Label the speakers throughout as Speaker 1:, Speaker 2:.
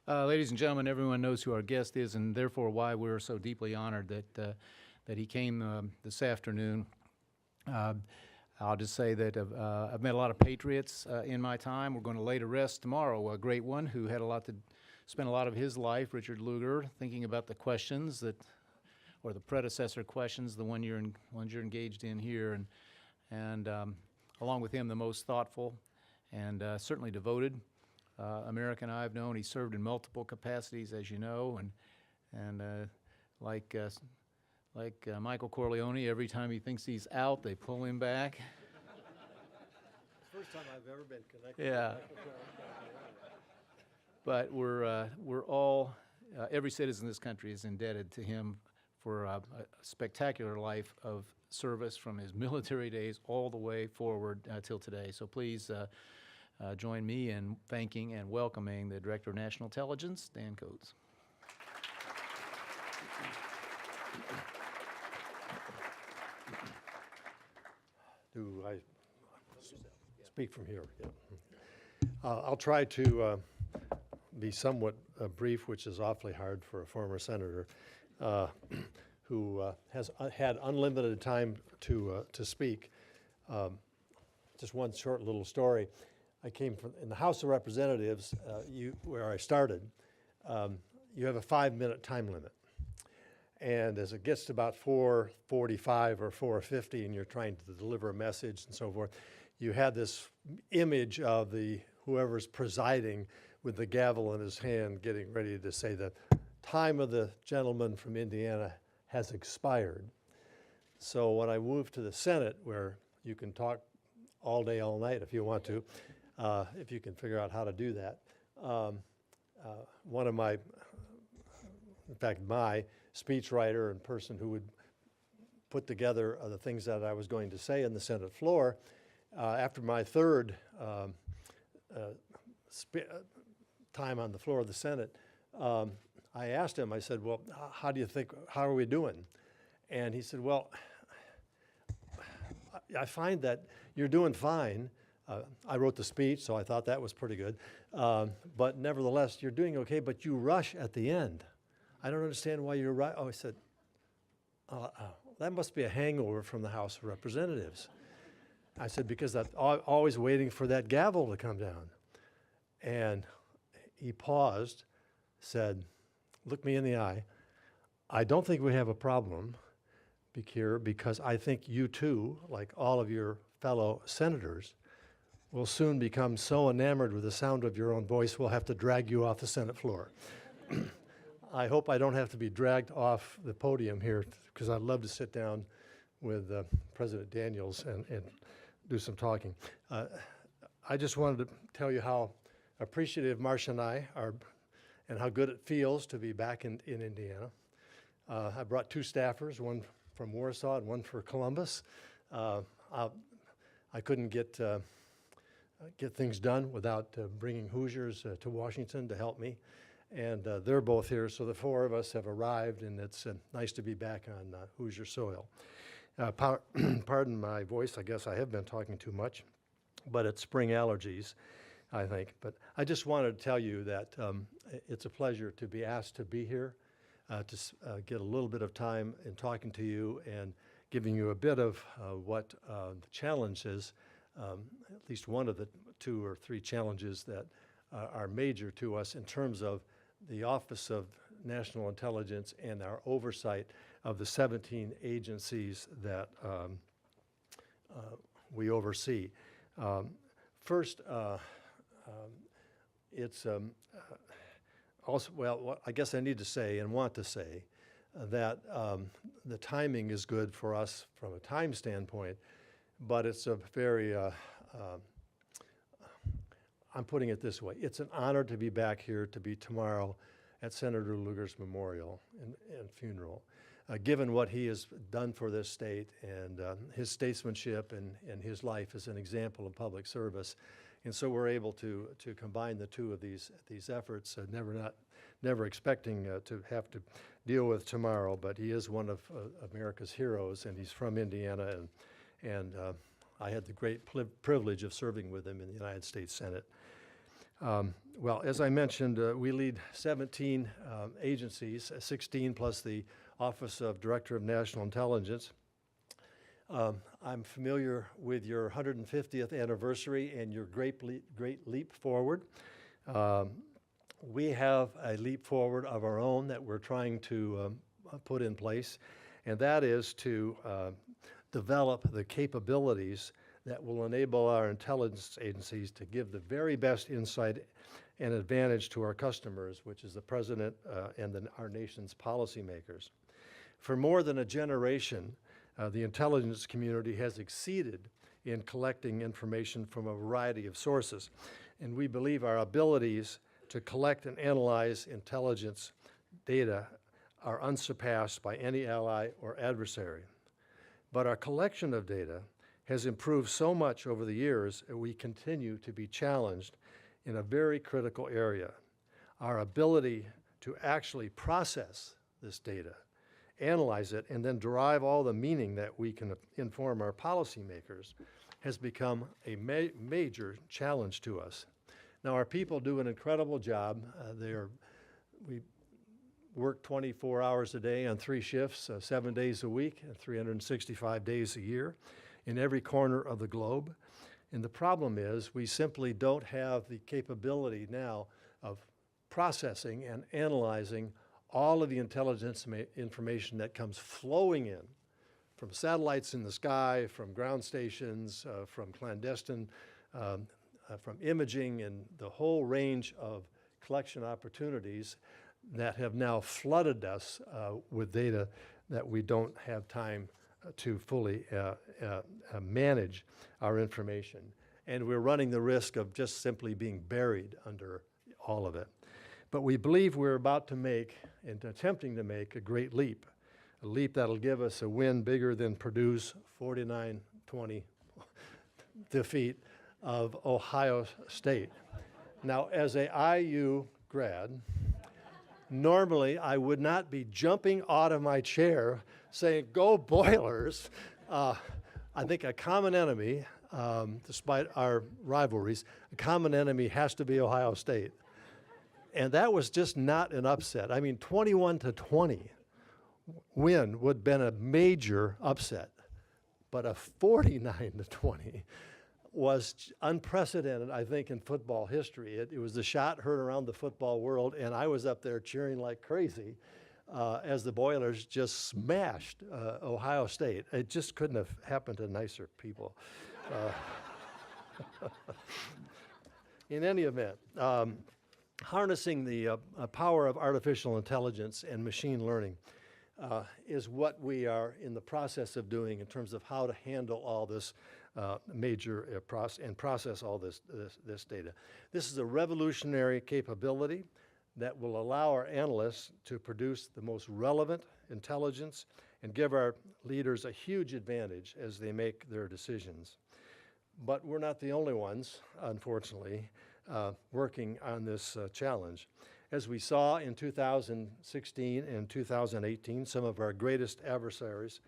Speaker 1: Ladies and gentlemen, everyone knows who our guest is, and therefore why we're so deeply honored that he came this afternoon. I'll just say that I've met a lot of patriots in my time. We're going to lay to rest tomorrow a great one who had spent a lot of his life, Richard Lugar, thinking about the questions or the predecessor questions, the ones you're engaged in here, and along with him, the most thoughtful and certainly devoted American I've known. He served in multiple capacities, as you know, and like Michael Corleone, every time he thinks he's out, they pull him back.
Speaker 2: First time I've ever been connected.
Speaker 1: Yeah. But we're all, every citizen in this country is indebted to him for a spectacular life of service from his military days all the way forward till today. So please join me in thanking and welcoming the Director of National Intelligence, Dan Coates.
Speaker 2: Do I speak from here? Yeah. I'll try to be somewhat brief, which is awfully hard for a former senator who has had unlimited time to speak. Just one short little story. I came from in the House of Representatives, where I started. You have a 5-minute time limit. And as it gets to about 4:45 or 4:50 and you're trying to deliver a message and so forth, you had this image of whoever's presiding with the gavel in his hand getting ready to say the time of the gentleman from Indiana has expired. So when I moved to the Senate, where you can talk all day, all night if you want to, if you can figure out how to do that, my speechwriter and person who would put together the things that I was going to say in the Senate floor, after my third time on the floor of the Senate, I asked him, I said, well, how are we doing? And he said, well, I find that you're doing fine. I wrote the speech, so I thought that was pretty good. But nevertheless, you're doing okay, but you rush at the end. I don't understand why you're right. Oh, I said, that must be a hangover from the House of Representatives. I said, because I'm always waiting for that gavel to come down. And he paused, said, looked me in the eye. I don't think we have a problem here because I think you too, like all of your fellow senators, will soon become so enamored with the sound of your own voice, we'll have to drag you off the Senate floor. I hope I don't have to be dragged off the podium here because I'd love to sit down with President Daniels and do some talking. I just wanted to tell you how appreciative Marcia and I are and how good it feels to be back in Indiana. I brought 2 staffers, one from Warsaw and one for Columbus. I couldn't get things done without bringing Hoosiers to Washington to help me. And they're both here, so the 4 of us have arrived, and it's nice to be back on Hoosier soil. Pardon my voice, I guess I have been talking too much, but it's spring allergies, I think. But I just wanted to tell you that it's a pleasure to be asked to be here, to get a little bit of time in talking to you and giving you a bit of what the challenge is, at least one of the 2 or 3 challenges that are major to us in terms of the Office of National Intelligence and our oversight of the 17 agencies that we oversee. First, it's also, well, I guess I need to say and want to say that the timing is good for us from a time standpoint, but it's a very, I'm putting it this way, it's an honor to be back here to be tomorrow at Senator Lugar's memorial and funeral. Given what he has done for this state and his statesmanship and his life as an example of public service. And so we're able to combine the 2 of these efforts, never expecting to have to deal with tomorrow, but he is one of America's heroes, and he's from Indiana, and I had the great privilege of serving with him in the United States Senate. Well, as I mentioned, we lead 17 agencies, 16 plus the Office of Director of National Intelligence. I'm familiar with your 150th anniversary and your great leap forward. We have a leap forward of our own that we're trying to put in place, and that is to develop the capabilities that will enable our intelligence agencies to give the very best insight and advantage to our customers, which is the President and our nation's policymakers. For more than a generation, the intelligence community has exceeded in collecting information from a variety of sources, and we believe our abilities to collect and analyze intelligence data are unsurpassed by any ally or adversary. But our collection of data has improved so much over the years that we continue to be challenged in a very critical area. Our ability to actually process this data, analyze it, and then derive all the meaning that we can inform our policymakers has become a major challenge to us. Now, our people do an incredible job. We work 24 hours a day on 3 shifts, 7 days a week, 365 days a year in every corner of the globe. And the problem is we simply don't have the capability now of processing and analyzing all of the intelligence information that comes flowing in from satellites in the sky, from ground stations, from clandestine, from imaging, and the whole range of collection opportunities that have now flooded us with data that we don't have time to fully manage our information. And we're running the risk of just simply being buried under all of it. But we believe we're about to make and attempting to make a great leap, a leap that'll give us a win bigger than Purdue's 49-20 defeat of Ohio State. Now, as a IU grad, normally I would not be jumping out of my chair saying, "Go Boilers." I think a common enemy, despite our rivalries, a common enemy has to be Ohio State. And that was just not an upset. I mean, 21-20 win would have been a major upset, but a 49-20 was unprecedented, I think, in football history. It was the shot heard around the football world, and I was up there cheering like crazy as the Boilers just smashed Ohio State. It just couldn't have happened to nicer people. In any event, harnessing the power of artificial intelligence and machine learning is what we are in the process of doing in terms of how to handle all this major process all this data. This is a revolutionary capability that will allow our analysts to produce the most relevant intelligence and give our leaders a huge advantage as they make their decisions. But we're not the only ones, unfortunately, working on this challenge. As we saw in 2016 and 2018, some of our greatest adversaries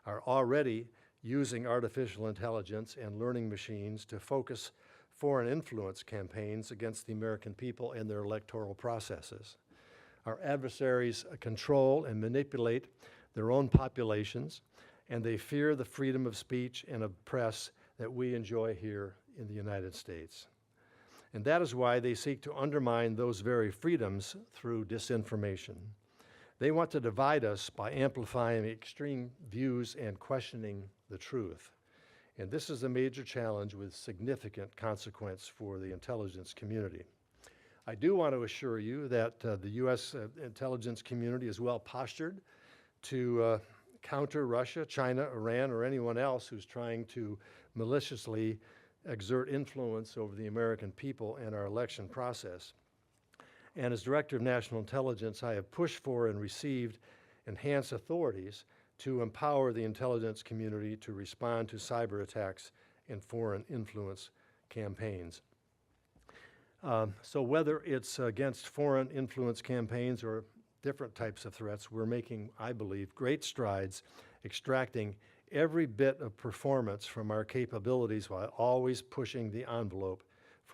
Speaker 2: are already using artificial intelligence and learning machines to focus foreign influence campaigns against the American people and their electoral processes. Our adversaries control and manipulate their own populations, and they fear the freedom of speech and of press that we enjoy here in the United States. And that is why they seek to undermine those very freedoms through disinformation. They want to divide us by amplifying extreme views and questioning the truth. And this is a major challenge with significant consequence for the intelligence community. I do want to assure you that the U.S. Intelligence community is well postured to counter Russia, China, Iran, or anyone else who's trying to maliciously exert influence over the American people and our election process. And as Director of National Intelligence, I have pushed for and received enhanced authorities to empower the intelligence community to respond to cyber attacks and foreign influence campaigns. So whether it's against foreign influence campaigns or different types of threats, we're making, I believe, great strides extracting every bit of performance from our capabilities while always pushing the envelope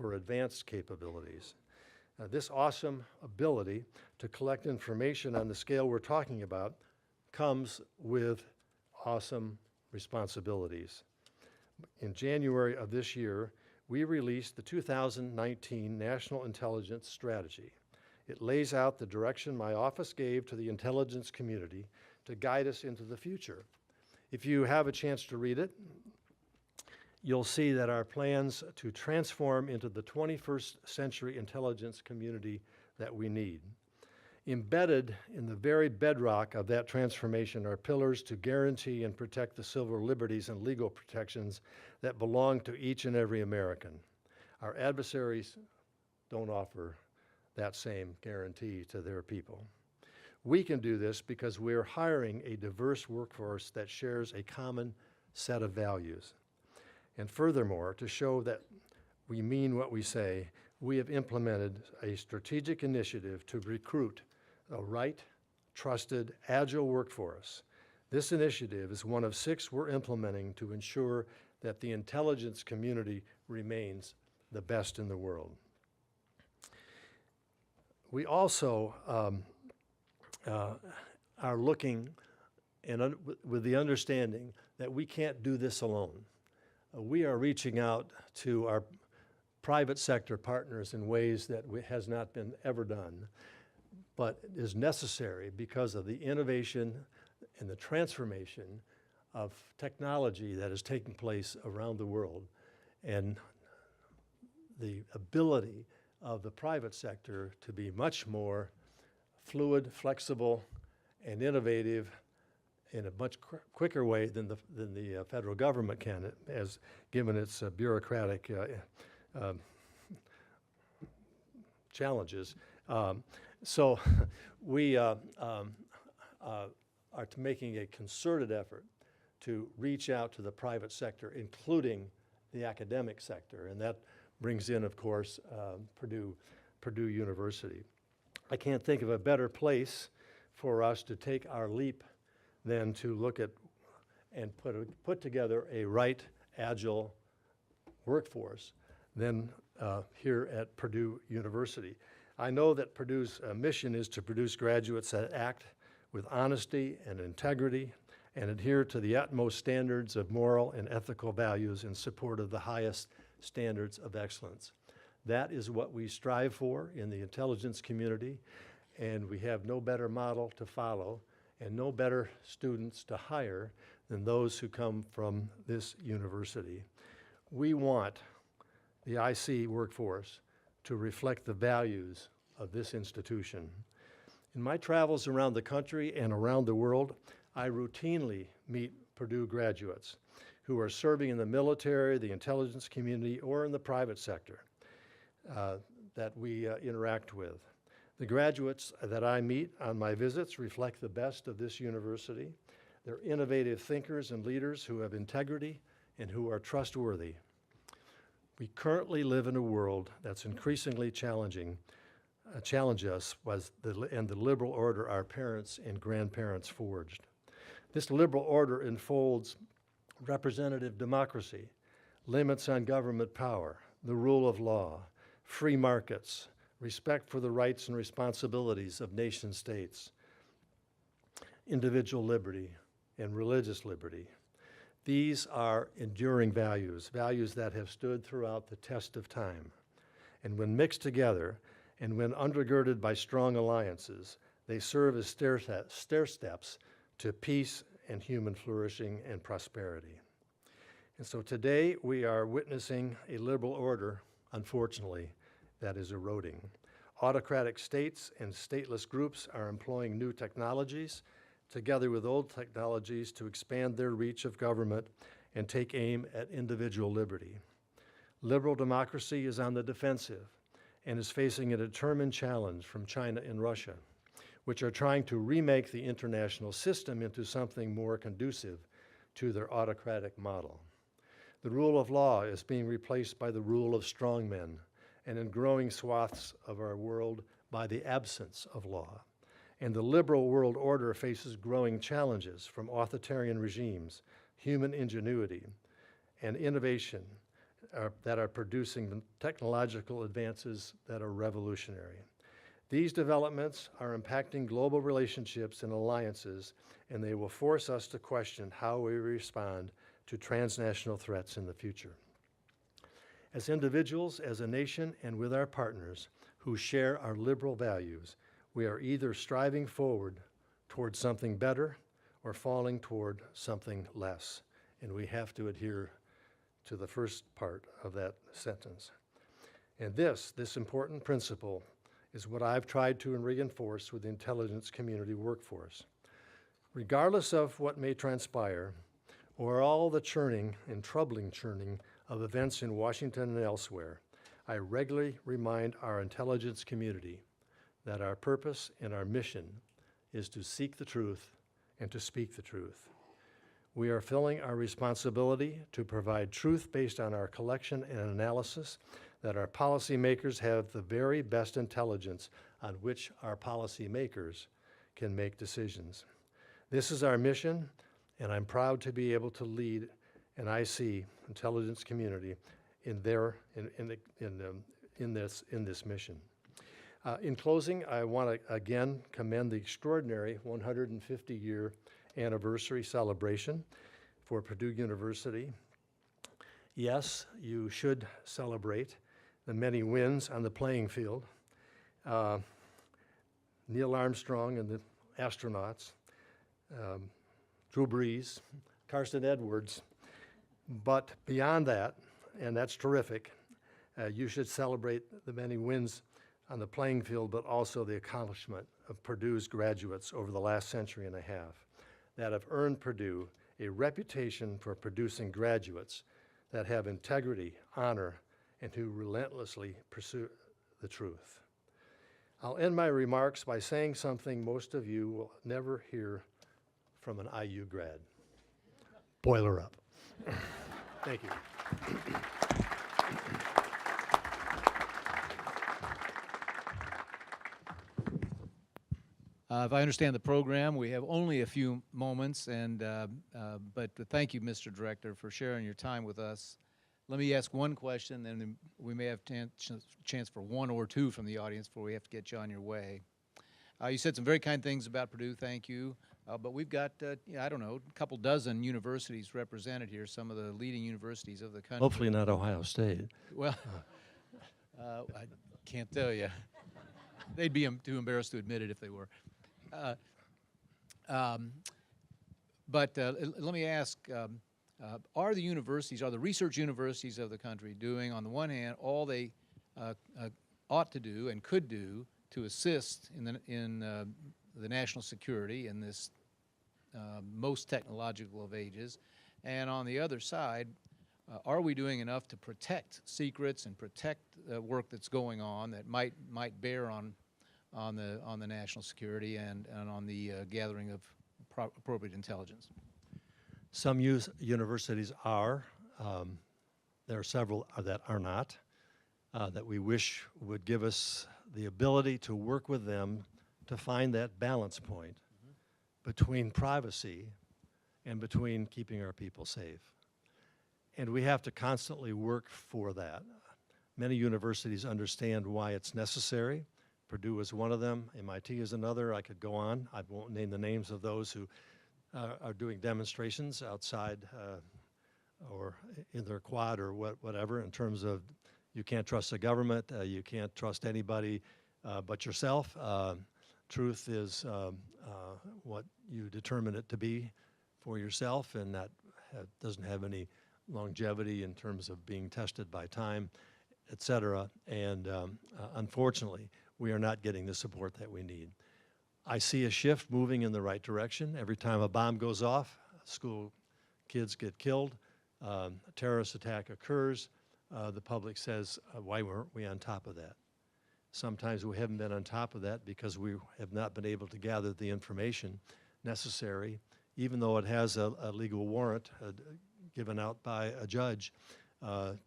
Speaker 2: for advanced capabilities. This awesome ability to collect information on the scale we're talking about comes with awesome responsibilities. In January of this year, we released the 2019 National Intelligence Strategy. It lays out the direction my office gave to the intelligence community to guide us into the future. If you have a chance to read it, you'll see that our plans to transform into the 21st century intelligence community that we need. Embedded in the very bedrock of that transformation are pillars to guarantee and protect the civil liberties and legal protections that belong to each and every American. Our adversaries don't offer that same guarantee to their people. We can do this because we're hiring a diverse workforce that shares a common set of values. And furthermore, to show that we mean what we say, we have implemented a strategic initiative to recruit a right, trusted, agile workforce. This initiative is one of 6 we're implementing to ensure that the intelligence community remains the best in the world. We also are looking and with the understanding that we can't do this alone. We are reaching out to our private sector partners in ways that has not been ever done, but is necessary because of the innovation and the transformation of technology that is taking place around the world, and the ability of the private sector to be much more fluid, flexible, and innovative in a much quicker way than the federal government can, as given its bureaucratic challenges. So we are making a concerted effort to reach out to the private sector, including the academic sector, and that brings in, of course, Purdue University. I can't think of a better place for us to take our leap than to look at and put together a right, agile workforce than here at Purdue University. I know that Purdue's mission is to produce graduates that act with honesty and integrity and adhere to the utmost standards of moral and ethical values in support of the highest standards of excellence. That is what we strive for in the intelligence community, and we have no better model to follow and no better students to hire than those who come from this university. We want the IC workforce to reflect the values of this institution. In my travels around the country and around the world, I routinely meet Purdue graduates who are serving in the military, the intelligence community, or in the private sector that we interact with. The graduates that I meet on my visits reflect the best of this university. They're innovative thinkers and leaders who have integrity and who are trustworthy. We currently live in a world that's increasingly challenge us and the liberal order our parents and grandparents forged. This liberal order enfolds representative democracy, limits on government power, the rule of law, free markets, respect for the rights and responsibilities of nation states, individual liberty, and religious liberty. These are enduring values, values that have stood throughout the test of time. And when mixed together, and when undergirded by strong alliances, they serve as stair steps to peace and human flourishing and prosperity. And so today we are witnessing a liberal order, unfortunately, that is eroding. Autocratic states and stateless groups are employing new technologies together with old technologies to expand their reach of government and take aim at individual liberty. Liberal democracy is on the defensive and is facing a determined challenge from China and Russia, which are trying to remake the international system into something more conducive to their autocratic model. The rule of law is being replaced by the rule of strongmen, and in growing swaths of our world by the absence of law. And the liberal world order faces growing challenges from authoritarian regimes, human ingenuity, and innovation that are producing technological advances that are revolutionary. These developments are impacting global relationships and alliances, and they will force us to question how we respond to transnational threats in the future. As individuals, as a nation, and with our partners who share our liberal values, we are either striving forward toward something better or falling toward something less, and we have to adhere to the first part of that sentence. And this important principle is what I've tried to reinforce with the intelligence community workforce. Regardless of what may transpire, or all the churning and troubling churning of events in Washington and elsewhere, I regularly remind our intelligence community that our purpose and our mission is to seek the truth and to speak the truth. We are filling our responsibility to provide truth based on our collection and analysis that our policymakers have the very best intelligence on which our policymakers can make decisions. This is our mission, and I'm proud to be able to lead an IC intelligence community in this mission. In closing, I want to again commend the extraordinary 150-year anniversary celebration for Purdue University. Yes, you should celebrate the many wins on the playing field. Neil Armstrong and the astronauts, Drew Brees, Carson Edwards. But beyond that, and that's terrific, you should celebrate the many wins on the playing field, but also the accomplishment of Purdue's graduates over the last century and a half that have earned Purdue a reputation for producing graduates that have integrity, honor, and who relentlessly pursue the truth. I'll end my remarks by saying something most of you will never hear from an IU grad. Boiler up. Thank you.
Speaker 1: If I understand the program, we have only a few moments, but thank you, Mr. Director, for sharing your time with us. Let me ask one question, and then we may have chance for one or two from the audience before we have to get you on your way. You said some very kind things about Purdue, thank you, but we've got, I don't know, a couple dozen universities represented here, some of the leading universities of the country.
Speaker 2: Hopefully not Ohio State.
Speaker 1: Well, I can't tell you. They'd be too embarrassed to admit it if they were. But let me ask, are the research universities of the country doing, on the one hand, all they ought to do and could do to assist in the national security in this most technological of ages, and on the other side, are we doing enough to protect secrets and protect work that's going on that might bear on the national security and on the gathering of appropriate intelligence?
Speaker 2: Some universities are. There are several that are not, that we wish would give us the ability to work with them to find that balance point between privacy and between keeping our people safe. And we have to constantly work for that. Many universities understand why it's necessary. Purdue is one of them, MIT is another, I could go on. I won't name the names of those who are doing demonstrations outside or in their quad or whatever in terms of you can't trust the government, you can't trust anybody but yourself. Truth is what you determine it to be for yourself, and that doesn't have any longevity in terms of being tested by time, et cetera. And unfortunately, we are not getting the support that we need. I see a shift moving in the right direction. Every time a bomb goes off, school kids get killed, a terrorist attack occurs, the public says, why weren't we on top of that? Sometimes we haven't been on top of that because we have not been able to gather the information necessary, even though it has a legal warrant given out by a judge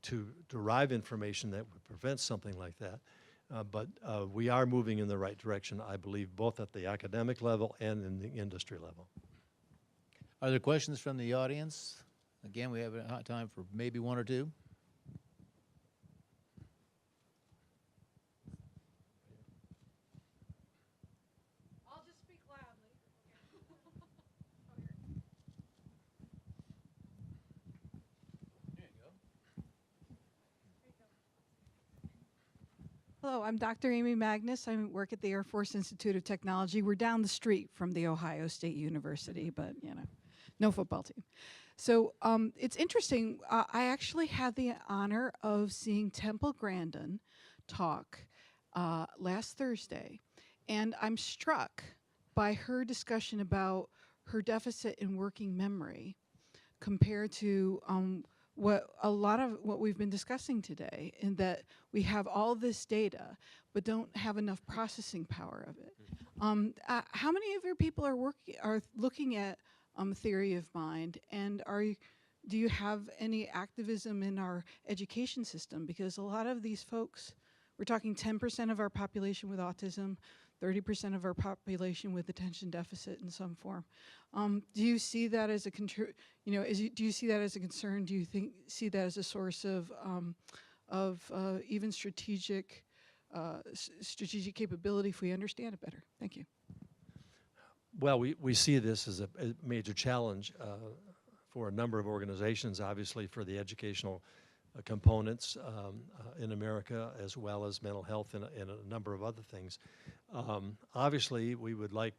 Speaker 2: to derive information that would prevent something like that. But we are moving in the right direction, I believe, both at the academic level and in the industry level.
Speaker 1: Are there questions from the audience? Again, we have time for maybe one or two.
Speaker 3: Hello, I'm Dr. Amy Magnus. I work at the Air Force Institute of Technology. We're down the street from the Ohio State University, but no football team. So it's interesting. I actually had the honor of seeing Temple Grandin talk last Thursday, and I'm struck by her discussion about her deficit in working memory compared to a lot of what we've been discussing today, in that we have all this data but don't have enough processing power of it. How many of your people are looking at theory of mind, and do you have any activism in our education system? Because a lot of these folks, we're talking 10% of our population with autism, 30% of our population with attention deficit in some form. Do you see that as a do you see that as a concern? Do you see that as a source of even strategic capability if we understand it better? Thank you.
Speaker 2: Well, we see this as a major challenge for a number of organizations, obviously for the educational components in America, as well as mental health and a number of other things. Obviously, we would like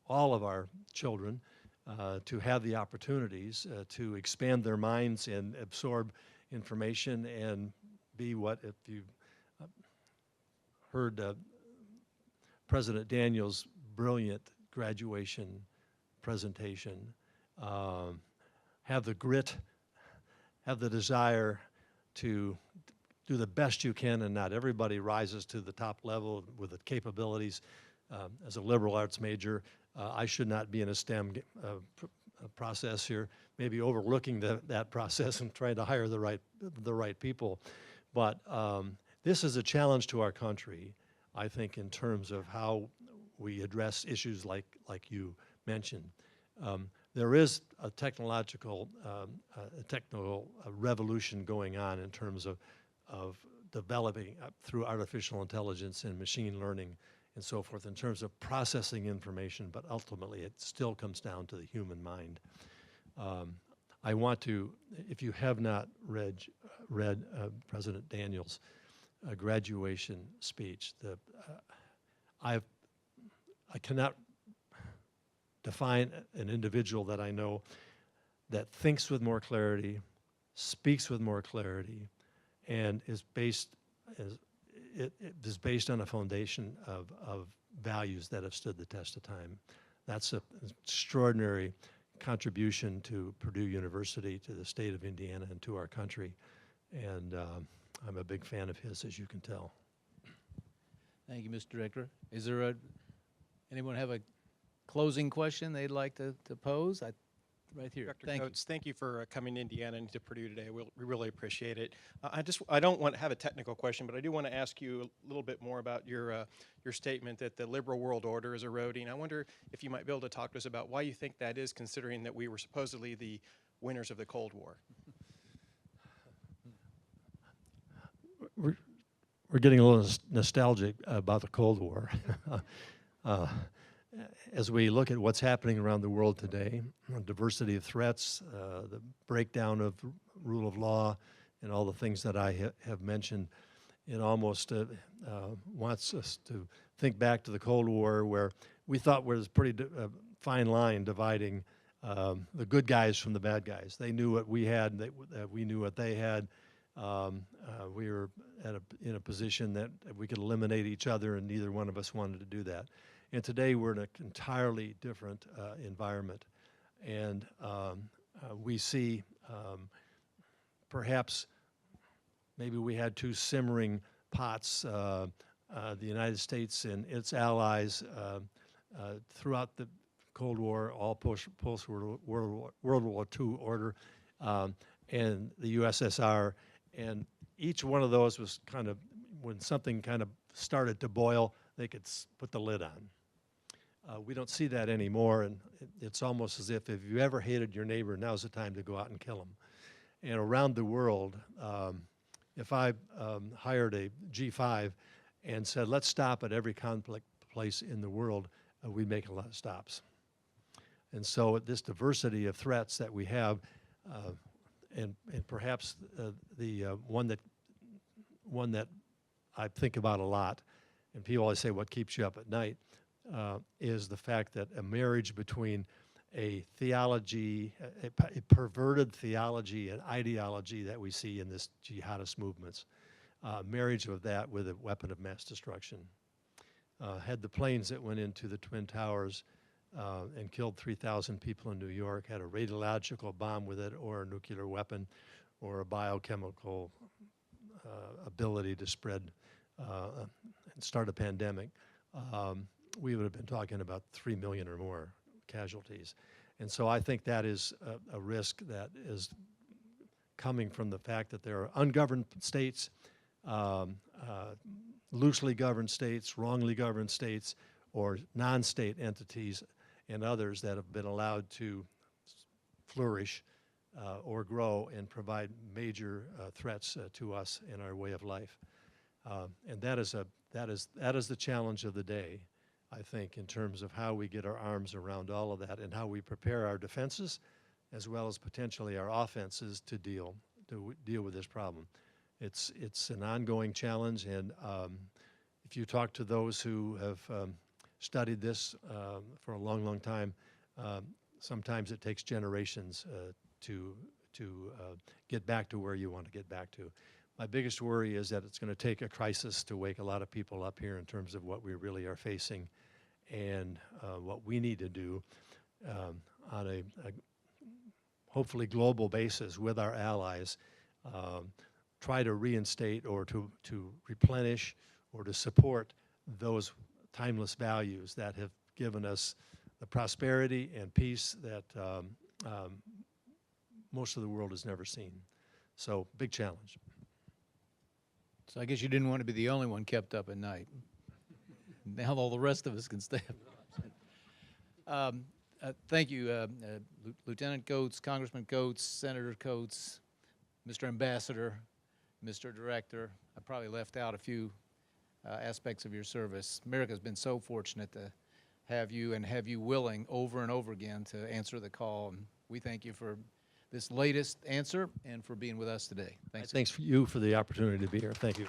Speaker 2: all of our children to have the opportunities to expand their minds and absorb information and be what, if you heard President Daniels' brilliant graduation presentation, have the grit, have the desire to do the best you can, and not everybody rises to the top level with the capabilities. As a liberal arts major, I should not be in a STEM process here, maybe overlooking that process and trying to hire the right people. But this is a challenge to our country, I think, in terms of how we address issues like you mentioned. There is a technological revolution going on in terms of developing through artificial intelligence and machine learning and so forth in terms of processing information, but ultimately it still comes down to the human mind. I want to, if you have not read President Daniels' graduation speech, I cannot define an individual that I know that thinks with more clarity, speaks with more clarity, and is based on a foundation of values that have stood the test of time. That's an extraordinary contribution to Purdue University, to the state of Indiana, and to our country. And I'm a big fan of his, as you can tell.
Speaker 1: Thank you, Mr. Director. Is there anyone have a closing question they'd like to pose? Right here.
Speaker 4: Dr.
Speaker 1: Thank
Speaker 4: Coates, thank you for coming to Indiana and to Purdue today. We really appreciate it. I don't want to have a technical question, but I do want to ask you a little bit more about your statement that the liberal world order is eroding. I wonder if you might be able to talk to us about why you think that is, considering that we were supposedly the winners of the Cold War.
Speaker 2: We're getting a little nostalgic about the Cold War. As we look at what's happening around the world today, diversity of threats, the breakdown of rule of law, and all the things that I have mentioned, it almost wants us to think back to the Cold War, where we thought there was a pretty fine line dividing the good guys from the bad guys. They knew what we had, we knew what they had. We were in a position that we could eliminate each other, and neither one of us wanted to do that. And today we're in an entirely different environment. And we see perhaps maybe we had two simmering pots, the United States and its allies throughout the Cold War, all post-World War II order, and the USSR. And each one of those was kind of, when something kind of started to boil, they could put the lid on. We don't see that anymore, and it's almost as if you ever hated your neighbor, now's the time to go out and kill him. And around the world, if I hired a G5 and said, let's stop at every conflict place in the world, we'd make a lot of stops. And so this diversity of threats that we have, and perhaps the one that I think about a lot, and people always say, what keeps you up at night, is the fact that a marriage between a theology, a perverted theology and ideology that we see in this jihadist movements, marriage of that with a weapon of mass destruction. Had the planes that went into the Twin Towers and killed 3,000 people in New York, had a radiological bomb with it, or a nuclear weapon, or a biochemical ability to spread and start a pandemic, we would have been talking about 3 million or more casualties. And so I think that is a risk that is coming from the fact that there are ungoverned states, loosely governed states, wrongly governed states, or non-state entities and others that have been allowed to flourish or grow and provide major threats to us in our way of life. And that is the challenge of the day, I think, in terms of how we get our arms around all of that and how we prepare our defenses as well as potentially our offenses to deal with this problem. It's an ongoing challenge, and if you talk to those who have studied this for a long, long time, sometimes it takes generations to get back to where you want to get back to. My biggest worry is that it's going to take a crisis to wake a lot of people up here in terms of what we really are facing and what we need to do on a hopefully global basis with our allies, try to reinstate or to replenish or to support those timeless values that have given us the prosperity and peace that most of the world has never seen. So, big challenge.
Speaker 1: So I guess you didn't want to be the only one kept up at night. Now all the rest of us can stay up. Thank you, Lieutenant Coates, Congressman Coates, Senator Coates, Mr. Ambassador, Mr. Director. I probably left out a few aspects of your service. America's been so fortunate to have you and have you willing over and over again to answer the call. And we thank you for this latest answer and for being with us today. Thanks.
Speaker 2: Thanks for you for the opportunity to be here. Thank you.